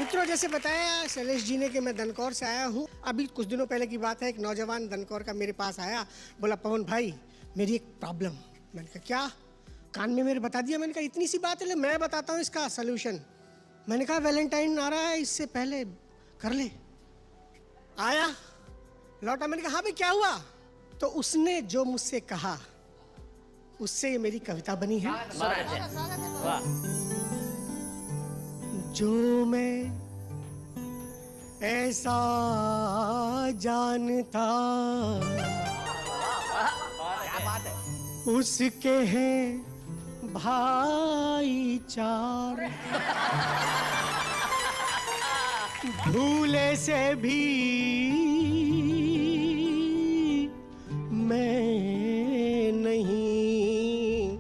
मित्रों, जैसे बताया शैलेश जी ने कि मैं दनकौर से आया हूँ। अभी कुछ दिनों पहले की बात है, एक नौजवान दनकौर का मेरे पास आया, बोला पवन भाई मेरी एक प्रॉब्लम। मैंने कहा क्या? कान में मेरे बता दिया। मैंने कहा इतनी सी बात है, मैं बताता हूँ इसका सलूशन। मैंने कहा वैलेंटाइन आ रहा है, इससे पहले कर ले। आया, लौटा, मैंने कहा हाँ भाई क्या हुआ? तो उसने जो मुझसे कहा उससे ये मेरी कविता बनी है। जो मैं ऐसा जानता उसके हैं भाईचार, भूले से भी मैं नहीं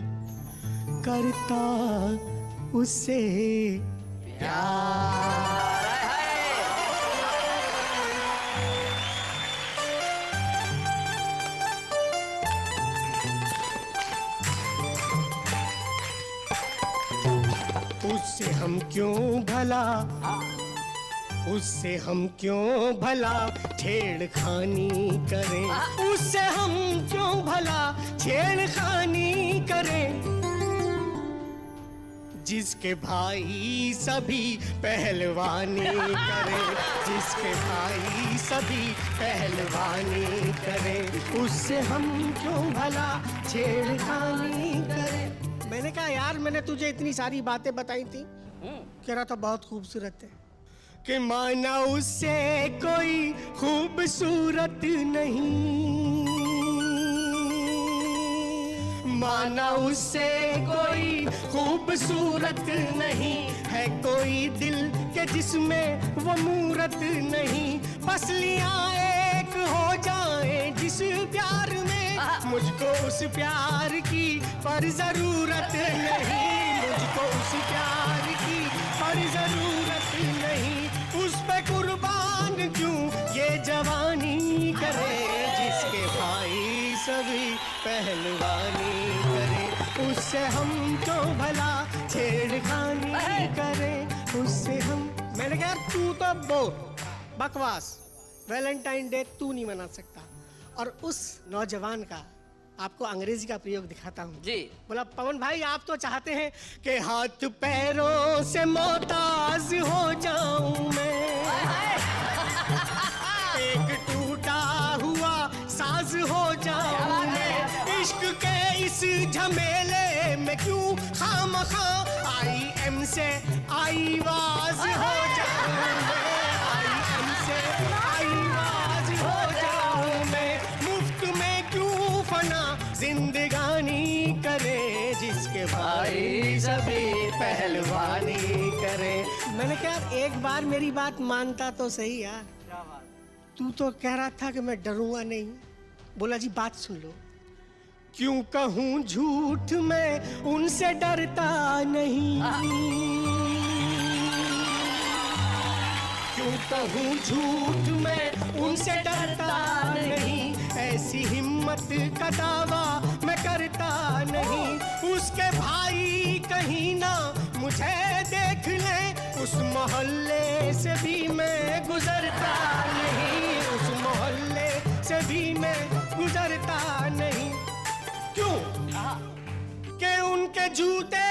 करता उससे प्यार। उससे हम क्यों भला, उससे हम क्यों भला छेड़खानी करें, उससे हम क्यों भला छेड़खानी करें, जिसके भाई सभी पहलवानी करें, जिसके भाई सभी पहलवानी करें, उससे हम क्यों भला छेड़खानी करें। मैंने कहा यार मैंने तुझे इतनी सारी बातें बताई थी, कह रहा था बहुत खूबसूरत है, कि माना उससे कोई खूबसूरत नहीं, माना उससे कोई खूबसूरत नहीं, है कोई दिल के जिसमें वो मूरत नहीं, पसलियां एक हो जाए जिस प्यार में, मुझको उस प्यार की पर जरूरत नहीं, मुझको उस प्यार की पर जरूरत नहीं, उस पे कुर्बान क्यों ये जवानी करे, जिसके भाई सभी पहलवानी करे, उससे हम क्यों भला छेड़खानी करें, उससे हम। मैंने कहा तू तो बकवास, वैलेंटाइन डे तू नहीं मना सकता। और उस नौजवान का आपको अंग्रेजी का प्रयोग दिखाता हूँ जी। बोला पवन भाई आप तो चाहते हैं कि हाथ पैरों से मोहताज हो जाऊं मैं, एक टूटा हुआ साज हो जाऊं मैं, इश्क के इस झमेले में क्यों खामखा IM से आईवाज हो जाऊं मैं, IM से आईवाज हो जाऊं मैं, मुफ्त में क्यों फना जिंदगानी करे, जिसके भाई सभी पहलवानी करे। मैंने कहा एक बार मेरी बात मानता तो सही यार, तू तो कह रहा था कि मैं डरूंगा नहीं। बोला जी बात सुन लो, क्यों कहूँ झूठ मैं उनसे डरता नहीं, क्यों कहूँ झूठ मैं उनसे डरता नहीं, ऐसी हिम्मत का दावा मैं करता नहीं, उसके भाई कहीं ना मुझे देख ले, उस मोहल्ले से भी मैं गुजरता नहीं, उस मोहल्ले से भी मैं गुजरता नहीं। क्यों? कि उनके जूते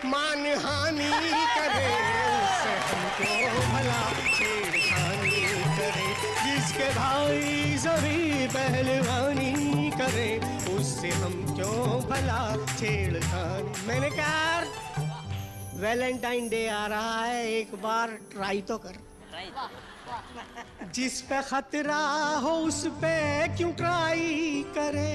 मानहानि करे, उससे हमको भला छेड़खानी करे, जिसके भाई सभी पहलवानी करे, उससे हम क्यों भला छेड़खानी। मैंने कहा वैलेंटाइन डे आ रहा है, एक बार ट्राई तो कर, जिस पे खतरा हो उस पे क्यों ट्राई करे,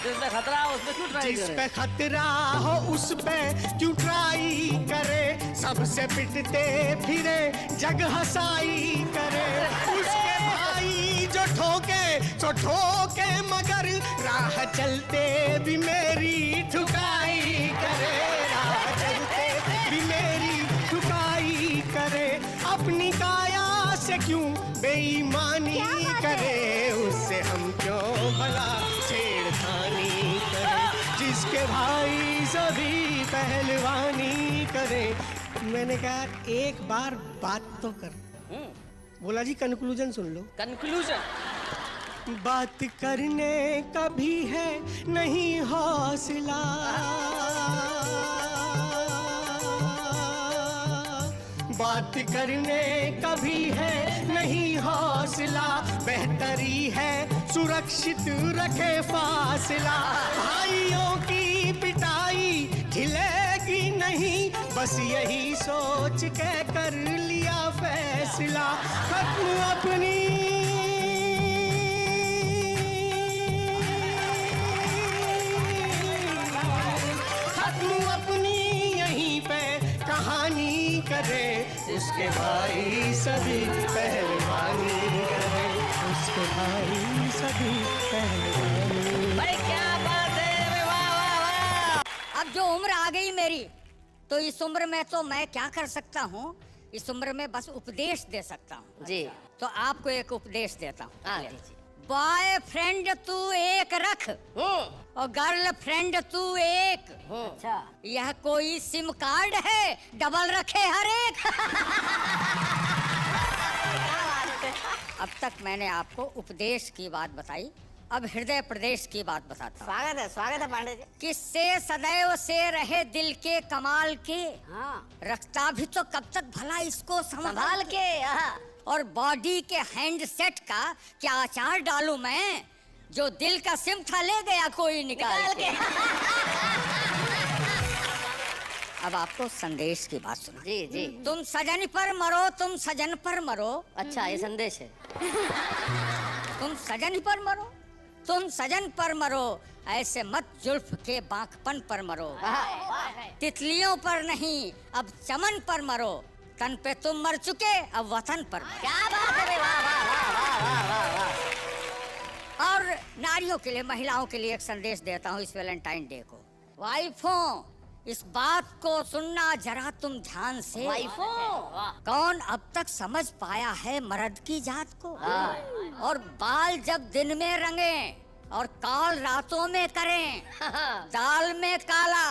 जिस पे खतरा हो उस पे क्यों ट्राई करे, जिस पे खतरा हो उस पे क्यों ट्राई करे, सबसे पिटते फिरे जग हसाई करे, उसके भाई जो ठोके तो ठोके मगर राह चलते भी मेरी ठुकाई करे, राह चलते भी मेरी ठुकाई अपनी काया से क्यों बेईमानी करे, उससे हम क्यों भला छेड़खानी करें, जिसके भाई सभी पहलवानी करें। मैंने कहा एक बार बात तो कर। बोला जी कंक्लूजन सुन लो। कंक्लूजन? बात करने का भी है नहीं हौसला, बात करने का भी है नहीं हौसला, बेहतरी है सुरक्षित रखे फासला। भाइयों की पिटाई झिलेगी नहीं, बस यही सोच के कर लिया फैसला। खत्म अपनी यहीं पे कहानी करे, उसके भाई सभी पहलवानी करे, उसके भाई सभी पहलवानी। भाई क्या बात है, वाह वाह वाह। अब जो उम्र आ गई मेरी, तो इस उम्र में तो मैं क्या कर सकता हूँ, इस उम्र में बस उपदेश दे सकता हूँ जी। तो आपको एक उपदेश देता हूँ। हाँ दीजिए। बॉयफ्रेंड तू एक रख और गर्लफ्रेंड तू एक। अच्छा, यह कोई सिम कार्ड है डबल रखे हर एक। अब तक मैंने आपको उपदेश की बात बताई, अब हृदय प्रदेश की बात बताता हूँ। स्वागत है पांडे जी। किससे सदैव से रहे दिल के कमाल के, हाँ, रखता भी तो कब तक भला इसको संभाल के। हाँ। और बॉडी के हैंडसेट का क्या आचार डालूं मैं, जो दिल का सिम था ले गया कोई निकाल के। अब आपको संदेश की बात सुना। जी जी। तुम सजन पर मरो, तुम सजन पर मरो, अच्छा, ये संदेश है। तुम सजन पर मरो, तुम सजन पर मरो, ऐसे मत जुल्फ के बांकपन पर मरो। तितलियों पर नहीं अब चमन पर मरो, तन पे तुम मर चुके अब वतन पर मरो। क्या बात है, वाह वाह वाह वाह वाह वाह। और नारियों के लिए, महिलाओं के लिए एक संदेश देता हूँ इस वैलेंटाइन डे को। वाइफों, इस बात को सुनना जरा तुम ध्यान से। वाइफों, कौन अब तक समझ पाया है मर्द की जात को, और बाल जब दिन में रंगे और काल रातों में करें, दाल में काला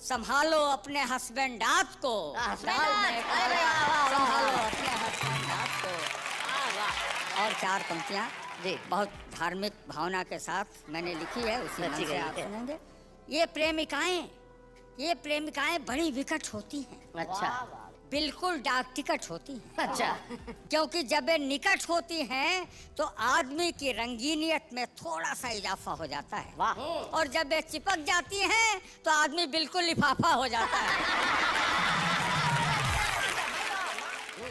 संभालो अपने हस्बैंडात को। दाल में काला संभालो अपने हस्बैंडात को। और चार पंक्तियां जी, बहुत धार्मिक भावना के साथ मैंने लिखी है, उसी मन से आप है। सुनेंगे। ये प्रेमिकाएं बड़ी विकट होती हैं। अच्छा, बिल्कुल डाक टिकट होती हैं। अच्छा। क्योंकि जब ये निकट होती हैं तो आदमी की रंगीनियत में थोड़ा सा इजाफा हो जाता है। वाह। और जब ये चिपक जाती हैं तो आदमी बिल्कुल लिफाफा हो जाता है।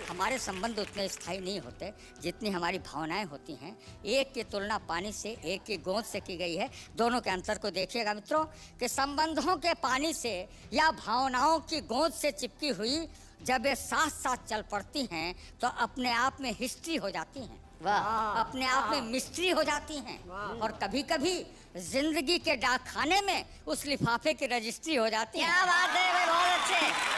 हमारे संबंध उतने स्थायी नहीं होते जितनी हमारी भावनाएं होती हैं। एक की तुलना पानी से, एक की गोंद से की गई है। दोनों के अंतर को देखिएगा मित्रों, कि संबंधों के पानी से या भावनाओं की गोंद से चिपकी हुई जब ये साथ साथ चल पड़ती हैं तो अपने आप में हिस्ट्री हो जाती हैं। वाह। अपने आप में मिस्ट्री हो जाती हैं। और कभी कभी जिंदगी के डाक खाने में उस लिफाफे की रजिस्ट्री हो जाती है। क्या बात है, बहुत अच्छे।